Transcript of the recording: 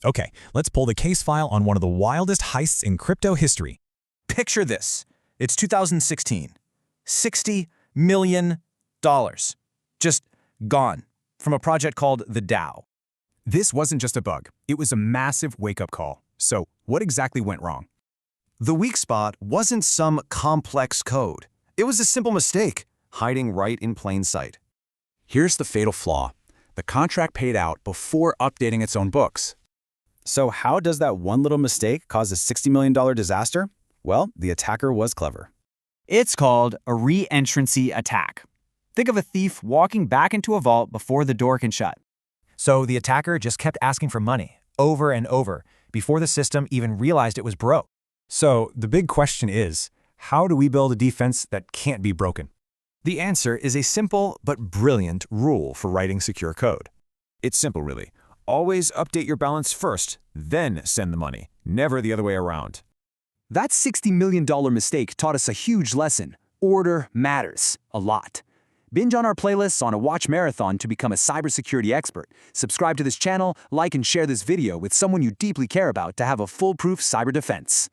Okay, let's pull the case file on one of the wildest heists in crypto history. Picture this. It's 2016. $60 million. Just gone from a project called the DAO. This wasn't just a bug. It was a massive wake-up call. So what exactly went wrong? The weak spot wasn't some complex code. It was a simple mistake, hiding right in plain sight. Here's the fatal flaw. The contract paid out before updating its own books. So how does that one little mistake cause a $60 million disaster? Well, the attacker was clever. It's called a re-entrancy attack. Think of a thief walking back into a vault before the door can shut. So the attacker just kept asking for money, over and over, before the system even realized it was broke. So the big question is, how do we build a defense that can't be broken? The answer is a simple but brilliant rule for writing secure code. It's simple, really. Always update your balance first, then send the money, never the other way around. That $60 million mistake taught us a huge lesson. Order matters a lot. Binge on our playlists on a watch marathon to become a cybersecurity expert. Subscribe to this channel, like and share this video with someone you deeply care about to have a foolproof cyber defense.